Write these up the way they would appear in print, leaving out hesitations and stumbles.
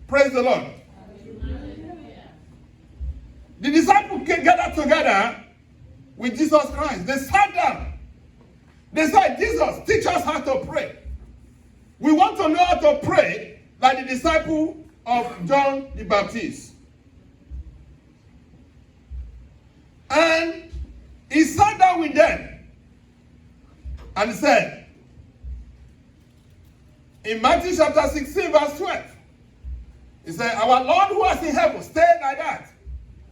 Praise the Lord. The disciples gathered together with Jesus Christ. They sat down. They said, Jesus, teach us how to pray. We want to know how to pray like the disciple of John the Baptist. And he sat down with them and said, in Matthew chapter 16, verse 12, he said, our Lord who is in heaven, stay like that.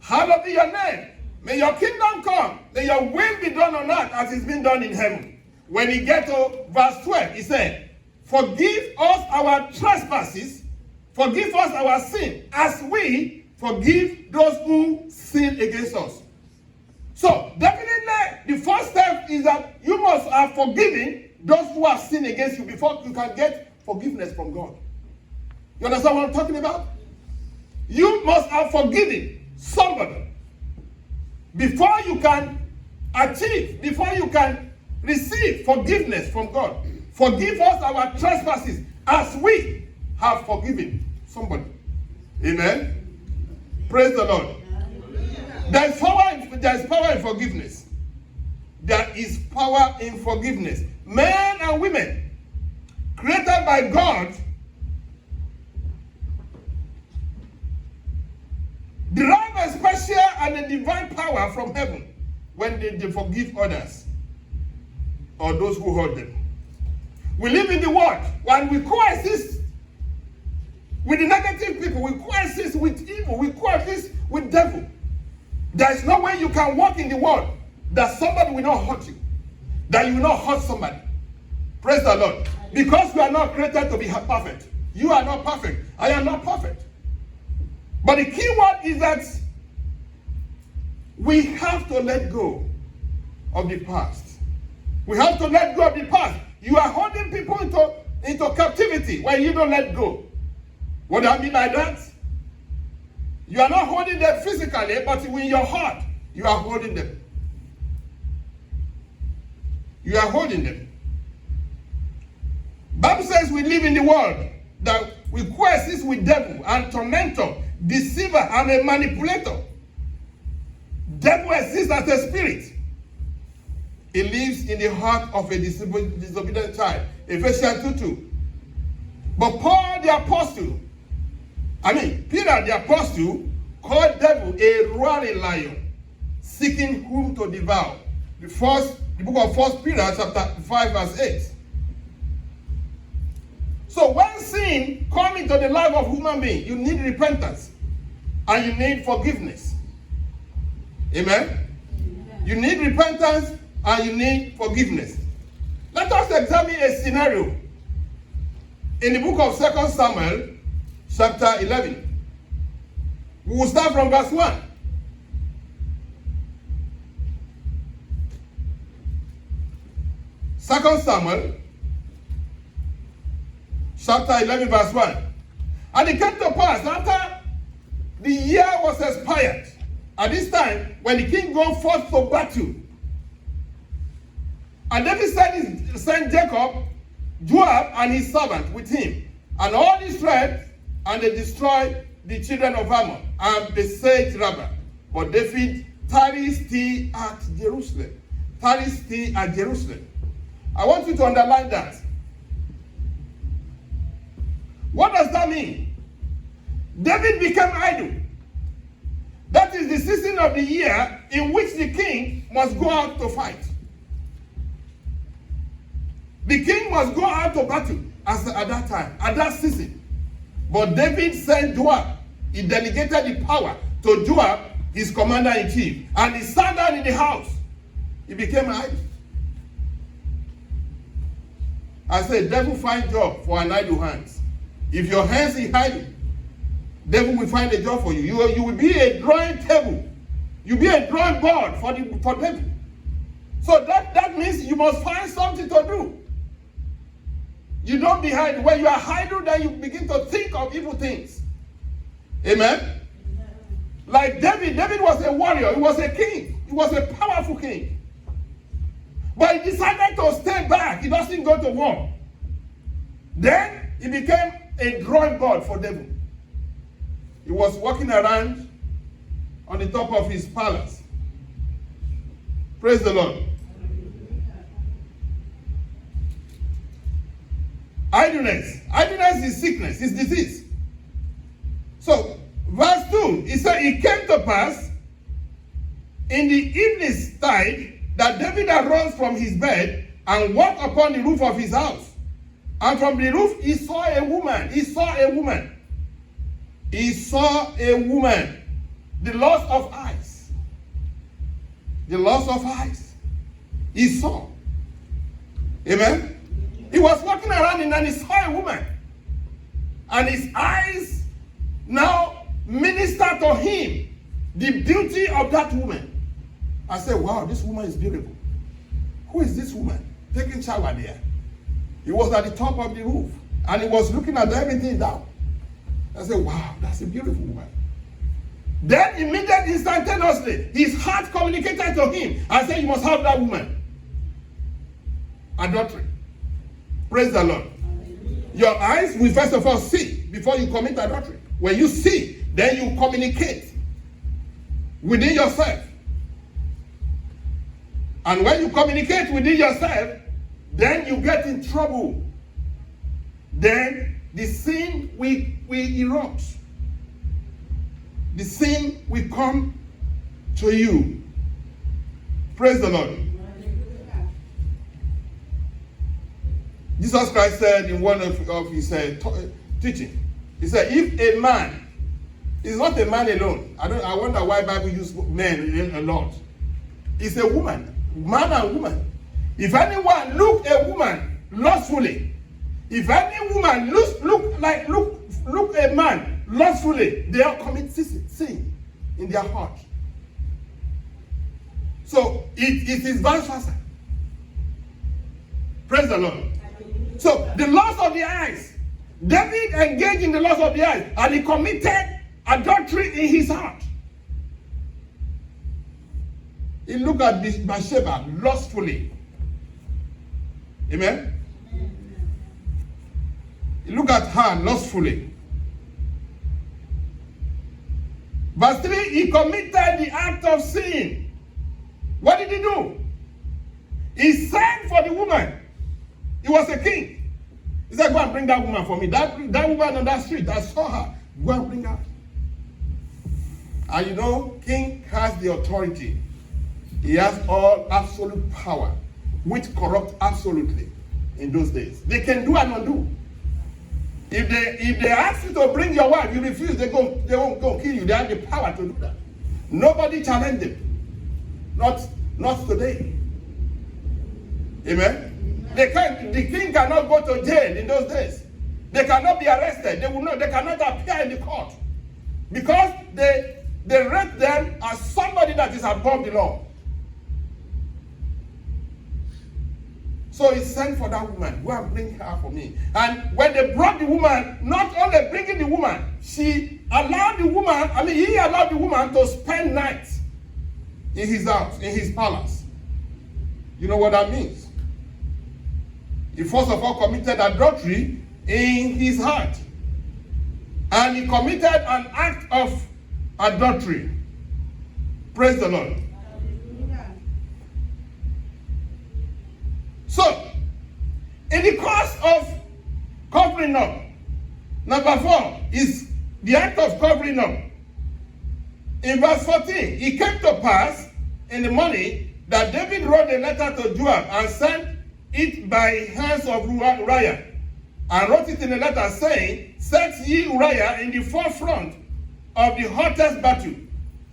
Hallowed be your name. May your kingdom come. May your will be done on earth as it's been done in heaven. When he get to verse 12, he said, forgive us our trespasses, forgive us our sin, as we forgive those who sin against us. So, definitely, the first step is that you must have forgiven those who have sinned against you before you can get forgiveness from God. You understand what I'm talking about? You must have forgiven somebody before you can achieve, before you can receive forgiveness from God. Forgive us our trespasses as we have forgiven somebody. Amen. Praise the Lord. There is power in forgiveness. There is power in forgiveness. Men and women created by God derive a special and a divine power from heaven when they forgive others or those who hurt them. We live in the world when we coexist with the negative people, we coexist with evil, we coexist with devil. There is no way you can walk in the world that somebody will not hurt you, that you will not hurt somebody. Praise the Lord. Because we are not created to be perfect. You are not perfect. I am not perfect. But the key word is that we have to let go of the past. We have to let go of the past. You are holding people into captivity when you don't let go. What do I mean by that? You are not holding them physically, but in your heart, you are holding them. You are holding them. Bible says we live in the world that we coexist with devil and tormentor, deceiver, and a manipulator. Devil exists as a spirit. He lives in the heart of a disobedient child. Ephesians 2:2. But Paul the apostle, Peter the apostle, called devil a roaring lion, seeking whom to devour. The book of 1 Peter chapter 5 verse 8. So when sin comes into the life of human being, you need repentance and you need forgiveness. Amen? You need repentance and you need forgiveness. Let us examine a scenario in the book of 2 Samuel chapter 11. We will start from verse 1. Second Samuel chapter 11 verse 1. And it came to pass after the year was expired, at this time when the king go forth to battle, and David sent Jacob, Joab and his servant with him, and all Israel, and they destroyed the children of Ammon and besieged Rabbah. But David tarried still at Jerusalem. Tarried still at Jerusalem. I want you to underline that. What does that mean? David became idle. That is the season of the year in which the king must go out to fight. The king must go out to battle at that time, at that season. But David sent Joab. He delegated the power to Joab, his commander-in-chief. And he sat down in the house. He became idle. I said, devil find job for an idle hands. If your hands is idle, devil will find a job for you. You will be a drawing table. You'll be a drawing board for devil. So that means you must find something to do. You don't be idle. When you are idle, then you begin to think of evil things. Amen? Like David was a warrior. He was a king. He was a powerful king. But he decided to stay back. He doesn't go to war. Then he became a drawing board for devil. He was walking around on the top of his palace. Praise the Lord. Idleness. Idleness is sickness, is disease. So, verse 2, he said, it came to pass in the evening tide that David arose from his bed and walked upon the roof of his house. And from the roof he saw a woman. He saw a woman. He saw a woman. The loss of eyes. The loss of eyes. He saw. Amen? He was walking around and he saw a woman. And his eyes now ministered to him the beauty of that woman. I said, wow, this woman is beautiful. Who is this woman? Taking shower there. He was at the top of the roof. And he was looking at everything down. I said, wow, that's a beautiful woman. Then immediately, instantaneously, his heart communicated to him and said, you must have that woman. Adultery. Praise the Lord. Your eyes will first of all see before you commit adultery. When you see, then you communicate within yourself. And when you communicate within yourself, then you get in trouble. Then the sin will erupt. The sin will come to you. Praise the Lord. Jesus Christ said in one of his teaching, he said, if a man is not a man alone, I wonder why Bible use men a lot. It's a woman, man and woman. If anyone look a woman lustfully, if any woman look a man lustfully, they are committing sin in their heart. So it is vice versa. Praise the Lord. So the loss of the eyes. David engaged in the loss of the eyes and he committed adultery in his heart. He looked at Bathsheba lustfully. Amen? He looked at her lustfully. Verse 3, he committed the act of sin. What did he do? He sent for the woman. He was a king. He said, go and bring that woman for me. That woman on that street, I saw her. Go and bring her. And you know, king has the authority. He has all absolute power, which corrupt absolutely in those days. They can do and undo. If they ask you to bring your wife, you refuse, they won't go kill you. They have the power to do that. Nobody challenged them. Not today. Amen? The king cannot go to jail in those days. They cannot be arrested. They cannot appear in the court. Because they rate them as somebody that is above the law. So he sent for that woman. Go and bring her for me. And when they brought the woman, not only bringing the woman, he allowed the woman to spend nights in his house, in his palace. You know what that means? He first of all committed adultery in his heart. And he committed an act of adultery. Praise the Lord. So, in the course of covering up, number 4 is the act of covering up. In verse 14, it came to pass in the morning that David wrote a letter to Joab and sent it by hands of Uriah, and wrote it in a letter saying, set ye Uriah in the forefront of the hottest battle,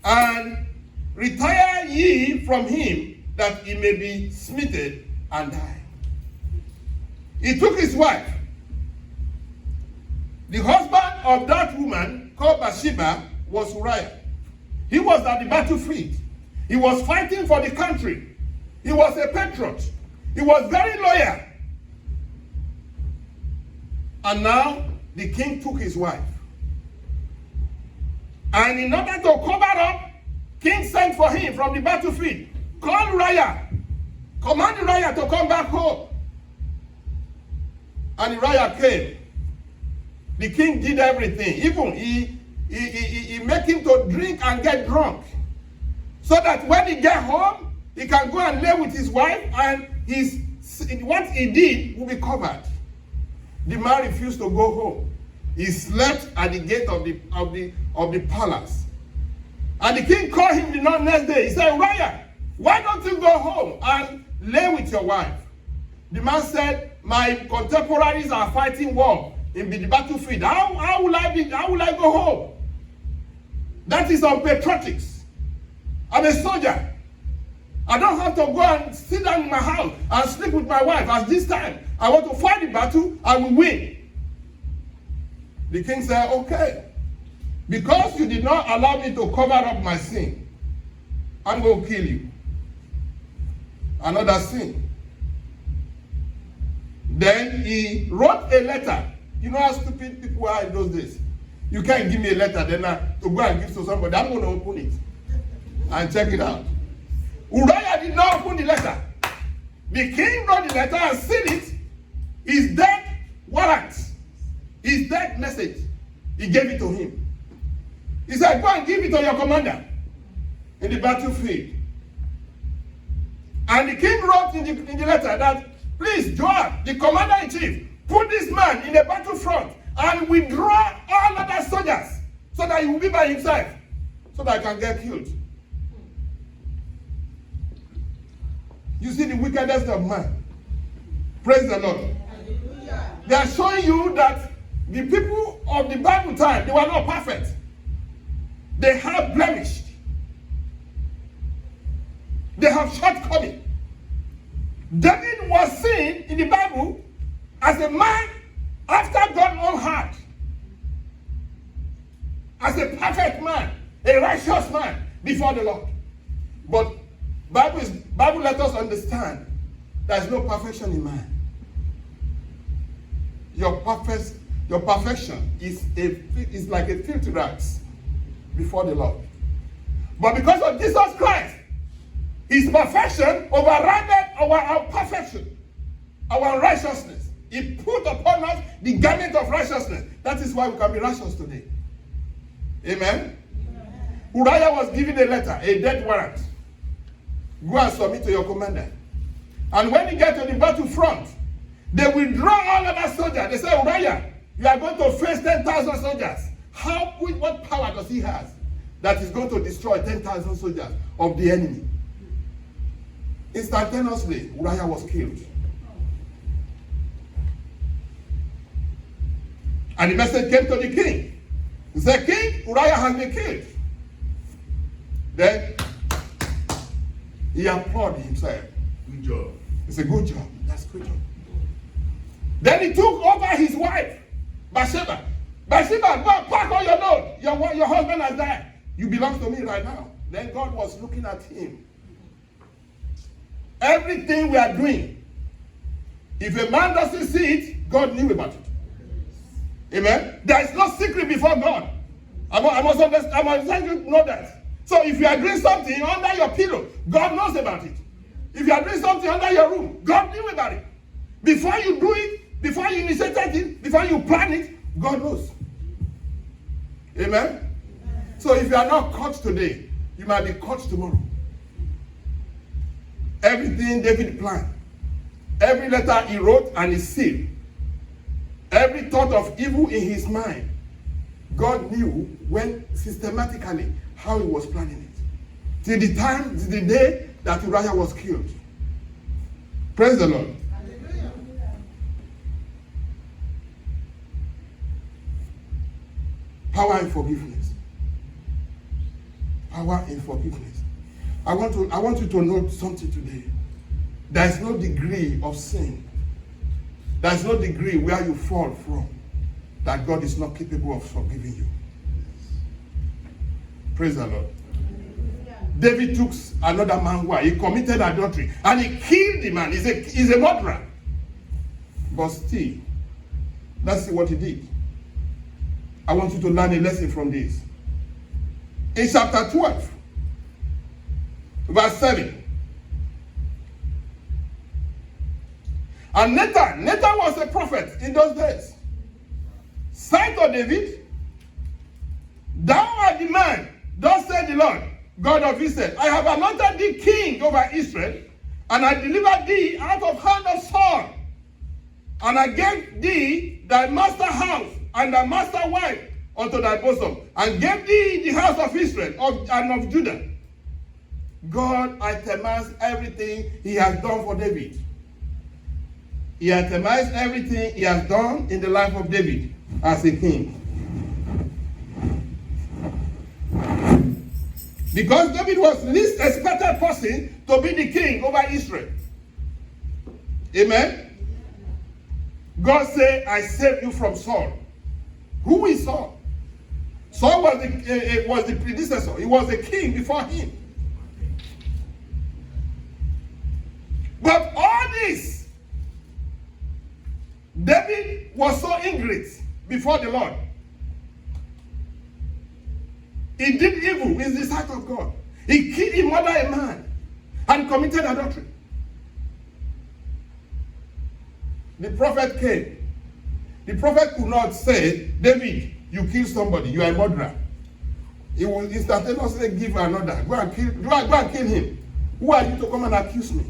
and retire ye from him, that he may be smitten and die. He took his wife. The husband of that woman called Bathsheba was Uriah. He was at the battlefield. He was fighting for the country. He was a patriot. He was very loyal. And now the king took his wife. And in order to cover up, king sent for him from the battlefield. Call Uriah. Command Uriah to come back home. And Uriah came. The king did everything. Even he make him to drink and get drunk. So that when he get home, he can go and lay with his wife, and what he did will be covered. The man refused to go home. He slept at the gate of the palace. And the king called him the next day. He said, Uriah, why don't you go home and lay with your wife? The man said, my contemporaries are fighting war in the battlefield. How will I go home? That is unpatriotics. I'm a soldier. I don't have to go and sit down in my house and sleep with my wife. As this time, I want to fight the battle, I will win. The king said, okay. Because you did not allow me to cover up my sin, I'm going to kill you. Another sin. Then he wrote a letter. You know how stupid people are in those days. You can't give me a letter then to go and give to somebody. I'm going to open it and check it out. Uriah did not open the letter. The king wrote the letter and sealed it. His death warrant, his death message, he gave it to him. He said, go and give it to your commander in the battlefield. And the king wrote in the letter that, please, Joab, the commander-in-chief, put this man in the battlefront and withdraw all other soldiers so that he will be by himself, so that I can get killed. You see the wickedness of man. Praise the Lord. Hallelujah. They are showing you that the people of the Bible time, they were not perfect. They have blemish. They have shortcoming. David was seen in the Bible as a man after God's own heart. As a perfect man, a righteous man before the Lord. But Bible let us understand there is no perfection in man. Your perfection is like a filthy rags before the Lord. But because of Jesus Christ, his perfection overrided our perfection, our righteousness. He put upon us the garment of righteousness. That is why we can be righteous today. Amen? Uriah was given a letter, a death warrant. Go and submit to your commander. And when he gets to the battlefront, they withdraw all of our soldiers. They say, Uriah, you are going to face 10,000 soldiers. What power does he have that is going to destroy 10,000 soldiers of the enemy? Instantaneously, Uriah was killed. And the message came to the king. He said, King, Uriah has been killed. Then he applauded himself. Good job. He said, good job. That's good job. Then he took over his wife, Bathsheba. Bathsheba, go and pack all your load. Your husband has died. You belong to me right now. Then God was looking at him. Everything we are doing, if a man doesn't see it, God knew about it. Amen? There is no secret before God. I must understand you know that. So if you are doing something under your pillow, God knows about it. If you are doing something under your room, God knew about it. Before you do it, before you initiate it, before you plan it, God knows. Amen? So if you are not caught today, you might be caught tomorrow. Everything David planned, every letter he wrote and he sealed, every thought of evil in his mind, God knew when systematically how he was planning it. Till the day that Uriah was killed. Praise the Lord. Hallelujah. Power in forgiveness. Power in forgiveness. I want you to know something today. There is no degree of sin. There is no degree where you fall from that God is not capable of forgiving you. Praise the Lord. David took another man's wife. He committed adultery and he killed the man. He's a murderer. But still, let's see what he did. I want you to learn a lesson from this. In chapter 12, verse 7. And Nathan was a prophet in those days. Said to David, Thou art the man, thus said the Lord, God of Israel, I have anointed thee king over Israel, and I delivered thee out of hand of Saul. And I gave thee thy master house and thy master wife unto thy bosom, and gave thee the house of Israel and of Judah. God itemized everything he has done for David. He itemized everything he has done in the life of David as a king. Because David was the least expected person to be the king over Israel. Amen? God said, I saved you from Saul. Who is Saul? Saul was the predecessor. He was the king before him. But all this, David was so ingrate before the Lord. He did evil in the sight of God. He murdered a man and committed adultery. The prophet came. The prophet could not say, David, you killed somebody, you are a murderer. He will instantaneously give another. Go and kill him. Who are you to come and accuse me?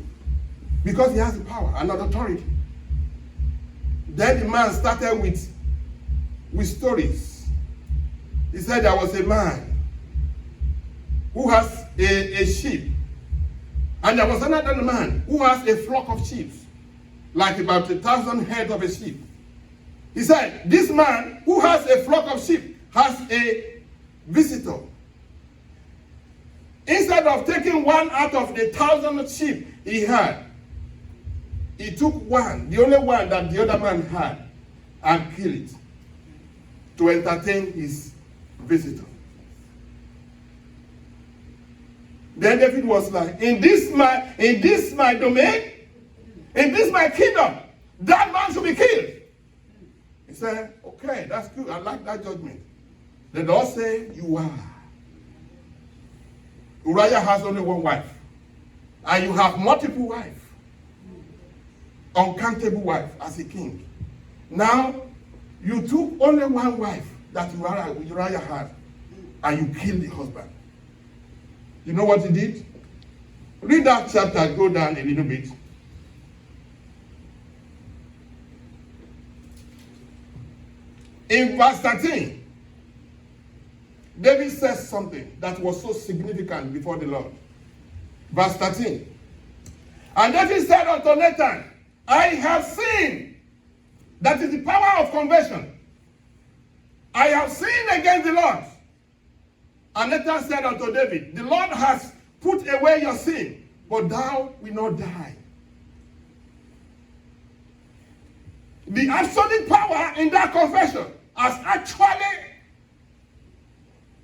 Because he has the power and authority. Then the man started with stories. He said there was a man who has a sheep. And there was another man who has a flock of sheep, like about 1,000 head of a sheep. He said, this man who has a flock of sheep has a visitor. Instead of taking one out of the 1,000 sheep he had, he took one, the only one that the other man had, and killed it to entertain his visitor. Then David was like, in this my domain, in this my kingdom, that man should be killed. He said, okay, that's good. I like that judgment. The Lord said, you are. Uriah has only one wife. And you have multiple wives. Uncountable wife as a king. Now, you took only one wife that Uriah had, and you killed the husband. You know what he did? Read that chapter, go down a little bit. In verse 13, David says something that was so significant before the Lord. Verse 13. And David said unto Nathan, I have sinned. That is the power of conversion. I have sinned against the Lord. And Nathan said unto David, the Lord has put away your sin, but thou wilt not die. The absolute power in that confession has actually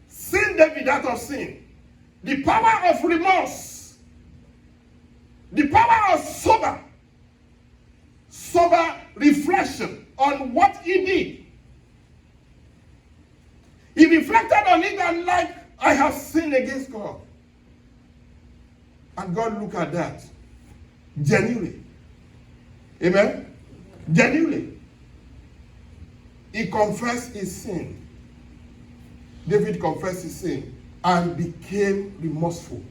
seen David out of sin. The power of remorse. The power of sober reflection on what he did. He reflected on it and like, I have sinned against God. And God looked at that genuinely. Amen? Genuinely. He confessed his sin. David confessed his sin and became remorseful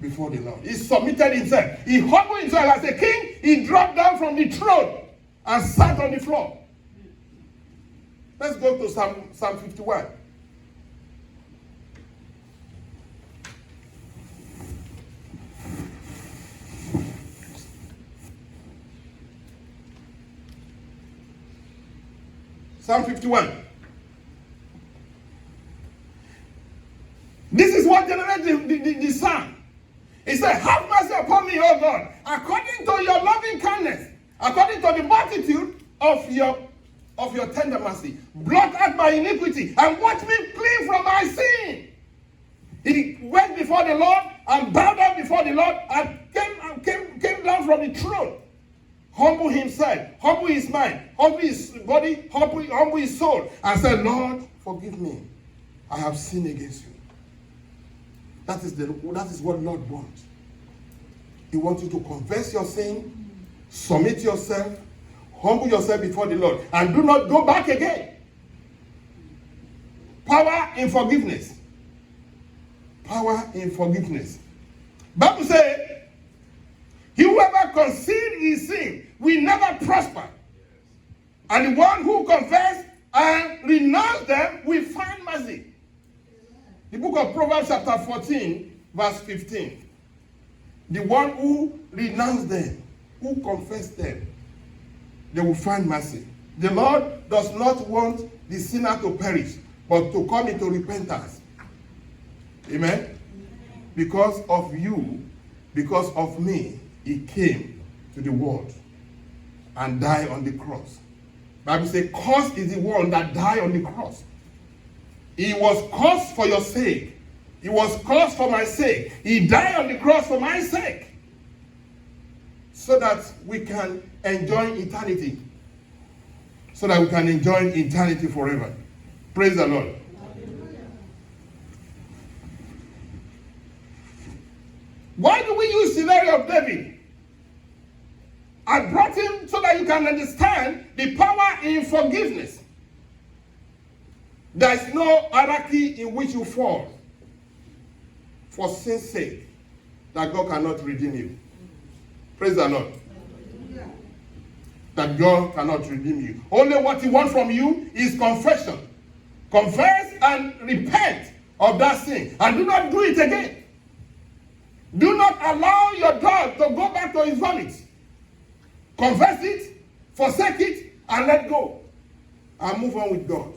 before the Lord. He submitted himself. He humbled himself as a king. He dropped down from the throne and sat on the floor. Let's go to Psalm 51. Psalm 51. This is what generates the psalm. He said, have mercy upon me, O God, according to your loving kindness, according to the multitude of your tender mercy. Blot out my iniquity and watch me clean from my sin. He went before the Lord and bowed down before the Lord and came down from the throne. Humble himself, humble his mind, humble his body, humble his soul, and said, Lord, forgive me. I have sinned against you. That is what Lord wants. He wants you to confess your sin, submit yourself, humble yourself before the Lord, and do not go back again. Power in forgiveness. Power in forgiveness. Bible says, whoever conceals his sin will never prosper. And the one who confesses and renounces them will find mercy. The book of Proverbs chapter 14, verse 15. The one who renounces them, who confesses them, they will find mercy. The Lord does not want the sinner to perish, but to come into repentance. Amen? Because of you, because of me, he came to the world and died on the cross. Bible says, cursed is the one that died on the cross. He was cursed for your sake. He was cursed for my sake. He died on the cross for my sake. So that we can enjoy eternity. So that we can enjoy eternity forever. Praise the Lord. Why do we use the scenario of David? I brought him so that you can understand the power in forgiveness. There is no hierarchy in which you fall for sin's sake that God cannot redeem you. Praise the Lord. That God cannot redeem you. Only what he wants from you is confession. Confess and repent of that sin. And do not do it again. Do not allow your dog to go back to his vomit. Confess it, forsake it, and let go. And move on with God.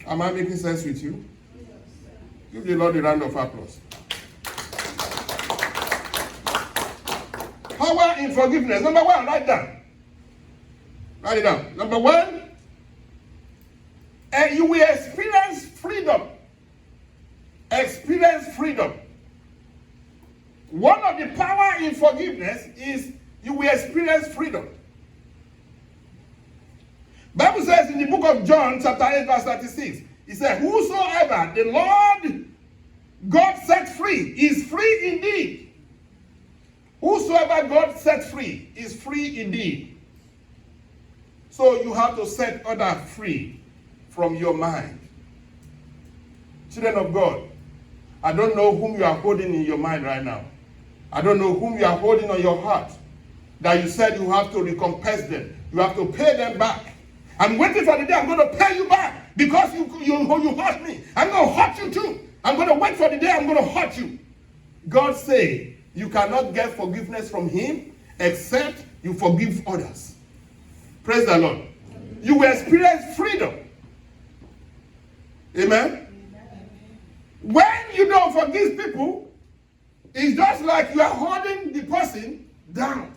Am I making sense with you? Give the Lord a round of applause. Power in forgiveness. Number one, write down. Write it down. Number one, you will experience freedom. Experience freedom. One of the power in forgiveness is you will experience freedom. Bible says in the book of John, chapter 8, verse 36, it says, whosoever the Lord God set free is free indeed. Whosoever God set free is free indeed. So you have to set others free from your mind. Children of God, I don't know whom you are holding in your mind right now. I don't know whom you are holding on your heart. That you said you have to recompense them. You have to pay them back. I'm waiting for the day I'm going to pay you back because you hurt me. I'm going to hurt you too. I'm going to wait for the day I'm going to hurt you. God said you cannot get forgiveness from him except you forgive others. Praise the Lord. You will experience freedom. Amen. When you don't forgive people, it's just like you are holding the person down.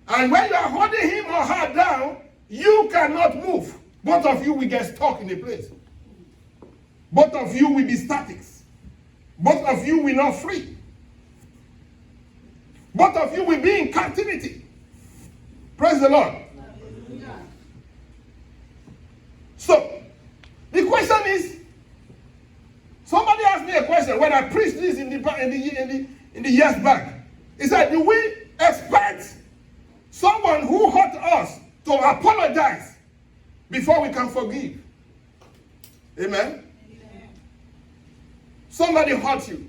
And when you are holding him or her down, you cannot move. Both of you will get stuck in a place. Both of you will be static. Both of you will not free. Both of you will be in captivity. Praise the Lord. So, the question is, somebody asked me a question when I preached this in the years back. He said, do we expect someone who hurt us to apologize before we can forgive? Amen? Somebody hurt you.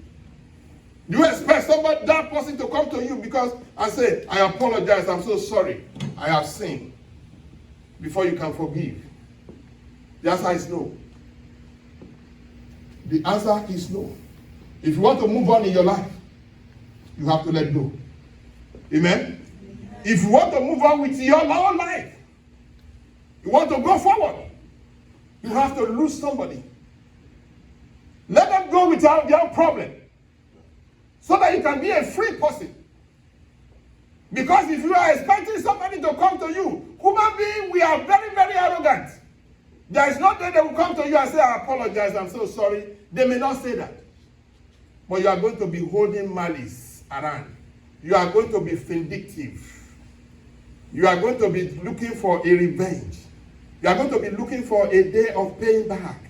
Do you expect that person to come to you because and say, I apologize, I'm so sorry, I have sinned, before you can forgive? The answer is no. The answer is no. If you want to move on in your life, you have to let go. Amen? If you want to move on with your own life, you want to go forward, you have to lose somebody. Let them go without their problem, so that you can be a free person. Because if you are expecting somebody to come to you, human beings, we are very, very arrogant. There is no day they will come to you and say, I apologize, I'm so sorry. They may not say that. But you are going to be holding malice around. You are going to be vindictive. You are going to be looking for a revenge. You are going to be looking for a day of paying back.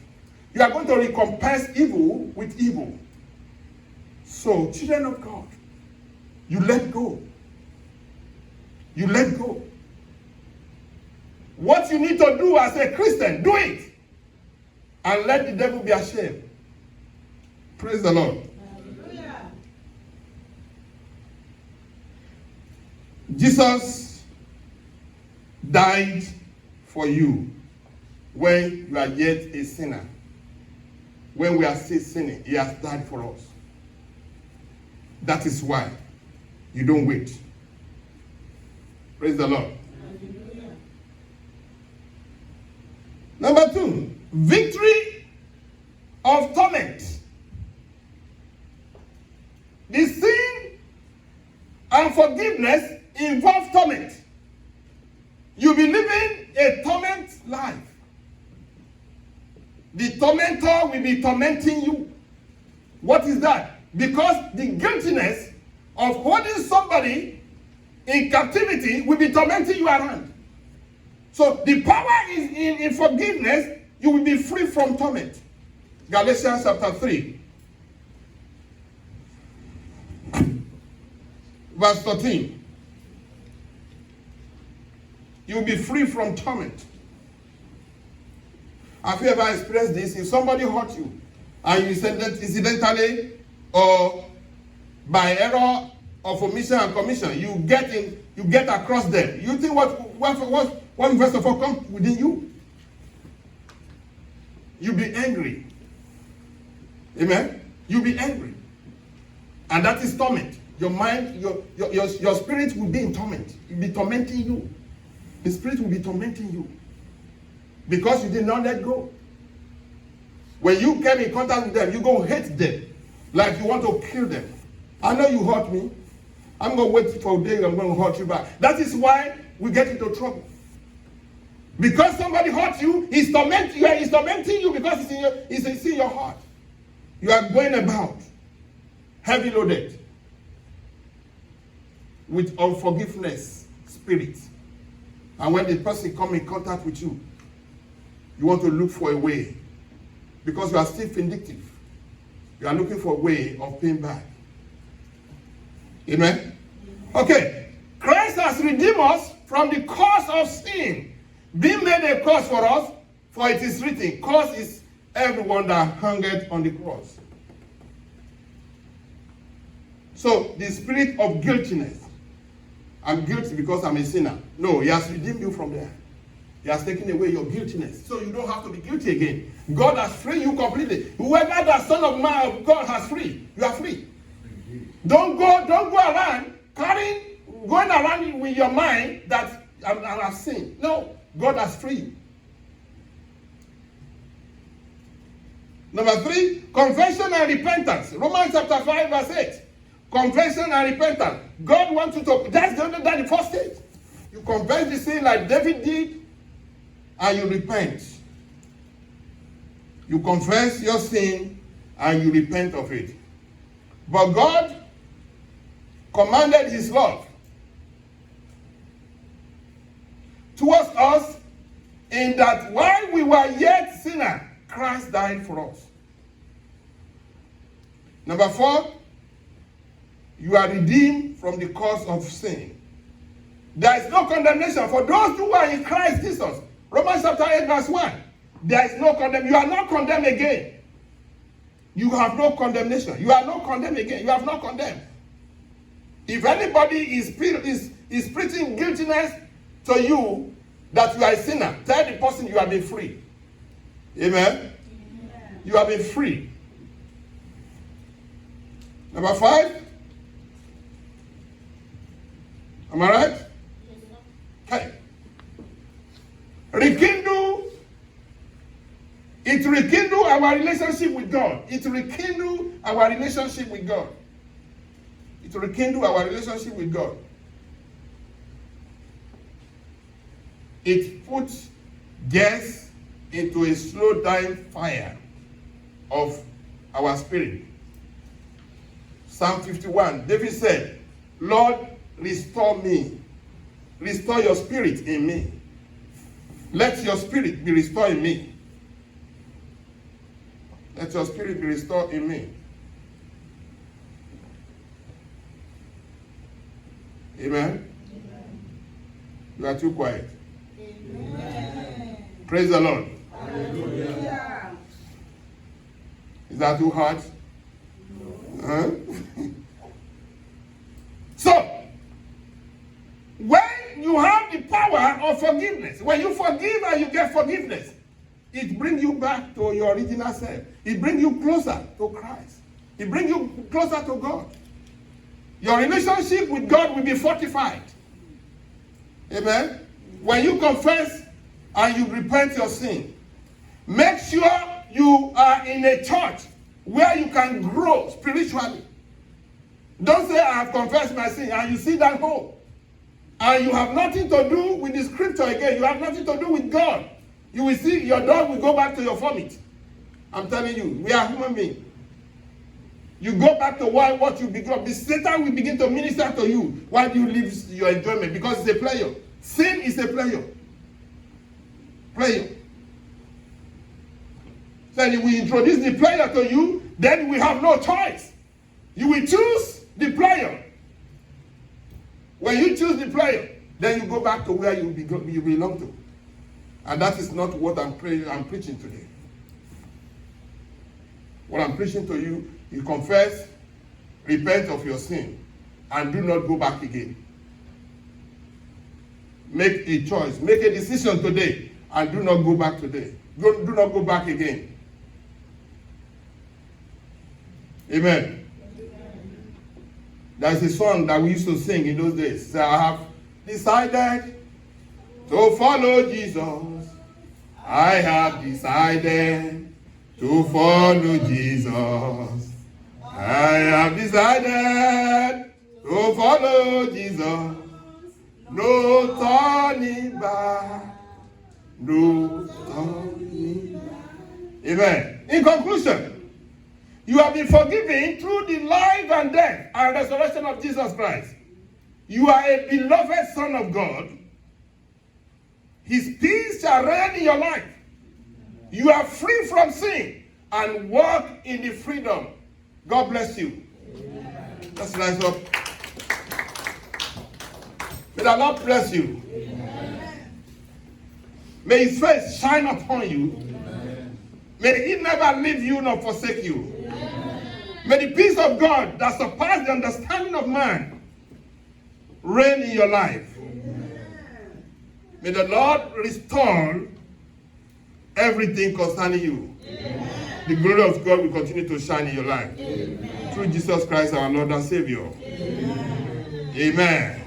You are going to recompense evil with evil. So, children of God, you let go. You let go. what you need to do as a Christian, do it. And let the devil be ashamed. Praise the Lord. Hallelujah. Jesus died for you when you are yet a sinner. When we are still sinning, he has died for us. That is why you don't wait. Praise the Lord. Hallelujah. Number 2, victory of torment. The sin and forgiveness involve torment. You'll be living a torment life. The tormentor will be tormenting you. What is that? Because the guiltiness of holding somebody in captivity will be tormenting you around. So the power is in forgiveness. You will be free from torment. Galatians chapter 3. Verse 13. You will be free from torment. Have you ever experienced this? If somebody hurt you, and you said that incidentally or by error of omission and commission, you get across them. You think what first of all comes within you? You'll be angry. Amen? You'll be angry. And that is torment. Your mind, your spirit will be in torment. It will be tormenting you. The spirit will be tormenting you. Because you did not let go. When you came in contact with them, you're going to hate them. Like you want to kill them. I know you hurt me. I'm going to wait for a day I'm going to hurt you back. That is why we get into trouble. Because somebody hurt you, he's tormenting you because it's in your heart. You are going about heavy loaded with unforgiveness spirit. And when the person comes in contact with you, you want to look for a way. Because you are still vindictive. You are looking for a way of paying back. Amen? Okay. Christ has redeemed us from the curse of sin. Being made a curse for us, for it is written, curse is everyone that hangeth on the cross. So, the spirit of guiltiness. I'm guilty because I'm a sinner. No, he has redeemed you from there. He has taken away your guiltiness. So you don't have to be guilty again. God has freed you completely. Whoever the Son of Man of God has freed, you are free. Don't go around going around with your mind that I have sinned. No, God has freed you. Number 3, confession and repentance. Romans chapter 5 verse 8. Confession and repentance. God wants you to, that's the first stage. You confess the sin like David did, and you repent. You confess your sin and you repent of it. But God commanded his love towards us in that while we were yet sinners, Christ died for us. Number 4, you are redeemed from the curse of sin. There is no condemnation for those who are in Christ Jesus. Romans chapter 8 verse 1. There is no condemnation. You are not condemned again. You have no condemnation. You are not condemned again. You have not condemned. If anybody is preaching guiltiness to you that you are a sinner, tell the person you have been free. Amen? You have been free. Number 5. Am I right? Okay. It rekindle our relationship with God. It rekindle our relationship with God. It rekindle our relationship with God. It puts gas into a slow dying fire of our spirit. Psalm 51, David said, Lord, restore me. Restore your spirit in me. Let your spirit be restored in me. Let your spirit be restored in me. Amen? Amen. You are too quiet. Amen. Praise the Lord. Hallelujah. Is that too hard? No. Huh? So, when you have the power of forgiveness, when you forgive and you get forgiveness, it brings you back to your original self. It brings you closer to Christ. It brings you closer to God. Your relationship with God will be fortified. Amen? When you confess and you repent your sin, make sure you are in a church where you can grow spiritually. Don't say, I have confessed my sin, and you sit down home. And you have nothing to do with the scripture again. You have nothing to do with God. You will see your dog will go back to your vomit. I'm telling you, we are human beings. You go back to what you become. The Satan will begin to minister to you while you live your enjoyment, because it's a player. Sin is a player. Player. So if we introduce the player to you, then we have no choice. You will choose the player. When you choose the player, then you go back to where you belong to. And that is not what I'm preaching today. What I'm preaching to you, you confess, repent of your sin, and do not go back again. Make a choice, make a decision today, and do not go back today. Do not go back again. Amen. There's a song that we used to sing in those days. I have decided to follow Jesus. I have decided to follow Jesus. I have decided to follow Jesus. No turning back. No turning back. Amen. In conclusion, you have been forgiven through the life and death and resurrection of Jesus Christ. You are a beloved son of God. His peace shall reign in your life. You are free from sin and walk in the freedom. God bless you. Amen. Let's rise up. May the Lord bless you. Amen. May his face shine upon you. Amen. May he never leave you nor forsake you. Amen. May the peace of God that surpasses the understanding of man reign in your life. Amen. May the Lord restore everything concerning you. Amen. The glory of God will continue to shine in your life. Amen. Through Jesus Christ our Lord and Savior. Amen. Amen.